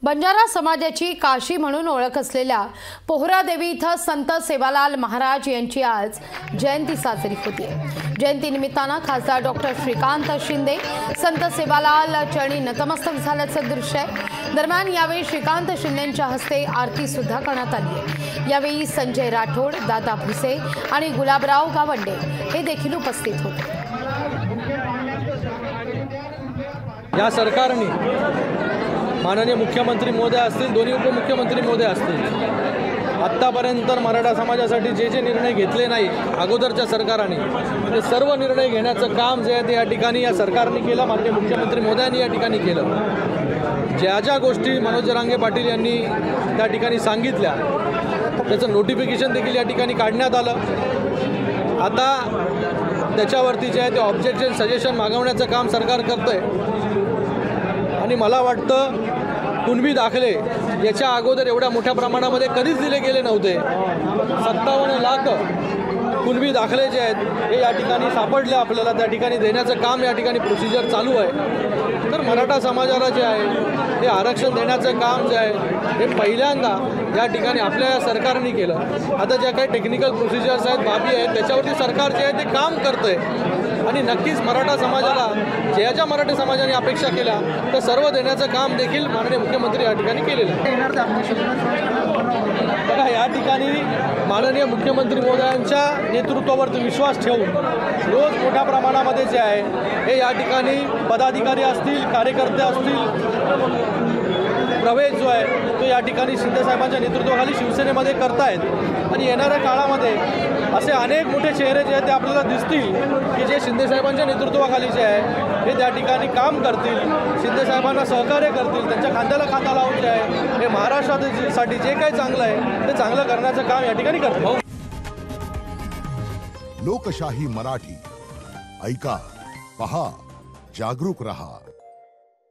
बंजारा समाजाची काशी म्हणून ओळख असलेल्या पोहरादेवी इथं संत सेवालाल महाराज यांची आज जयंती साजरी होती। जयंतीनिमित्तानं खासदार डॉक्टर श्रीकांत शिंदे संत सेवालाल चरणी नतमस्तक झाल्याचं दृश्य आहे। दरम्यान यावेळी श्रीकांत शिंदेंच्या हस्ते आरती सुद्धा करण्यात आली आहे। यावेळी संजय राठोड, दादा भुसे आणि गुलाबराव गावंडे हे देखील उपस्थित होते। या सरकारने माननीय मुख्यमंत्री महोदय असतील, दोन्ही उपमुख्यमंत्री महोदय असतील, आत्तापर्यंत मराठा समाजासाठी जे निर्णय घेतले नाही अगोदरच्या सरकारने, ते सर्व निर्णय घेण्याचं काम जे आहे ते या ठिकाणी या सरकारने केलं। माननीय मुख्यमंत्री महोदयांनी या ठिकाणी केलं। ज्या गोष्टी मनोज जरांगे पाटील यांनी त्या ठिकाणी सांगितल्या त्याचं नोटिफिकेशन देखील या ठिकाणी काढण्यात आलं। आता त्याच्यावरती जे आहे ते ऑब्जेक्शन सजेशन मागवण्याचं काम सरकार करतंय आणि मला वाटतं कुणबी दाखले याच्या अगोदर एवढ्या मोठ्या प्रमाणामध्ये कधीच दिले गेले नव्हते। 57 लाख कुणबी दाखले जे आहेत हे या ठिकाणी सापडले आपल्याला, त्या ठिकाणी देण्याचं काम या ठिकाणी प्रोसिजर चालू आहे। तर मराठा समाजाला जे आहे हे आरक्षण देण्याचं काम जे आहे हे पहिल्यांदा या ठिकाणी आपल्या या सरकारने केलं। आता ज्या काही टेक्निकल प्रोसिजर्स आहेत, बाबी आहेत, त्याच्यावरती सरकार जे आहे ते काम करतंय आणि नक्कीच मराठा समाजाला ज्या मराठी समाजाने अपेक्षा केल्या तर सर्व देण्याचं काम देखील माननीय मुख्यमंत्री या ठिकाणी केलेलं आहे। बघा, या ठिकाणी माननीय मुख्यमंत्री महोदयांच्या नेतृत्वावरती विश्वास ठेवून रोज मोठ्या प्रमाणामध्ये जे आहे हे या ठिकाणी पदाधिकारी असतील, कार्यकर्ते असतील, प्रवेश जो आहे तो या ठिकाणी शिंदेसाहेबांच्या नेतृत्वाखाली शिवसेनेमध्ये करतायत आणि येणाऱ्या काळामध्ये असे अनेक मोठे चेहरे जे आहेत ते आपल्याला दिसतील की जे शिंदेसाहेबांच्या नेतृत्वाखाली जे आहे हे त्या ठिकाणी काम करतील, शिंदेसाहेबांना सहकार्य करतील, त्यांच्या खांद्याला खांदा लावून जे आहे हे महाराष्ट्रासाठी जे काही चांगलं आहे ते चांगलं करण्याचं काम या ठिकाणी करतील। लोकशाही मराठी ऐका, पहा, जागरूक रहा।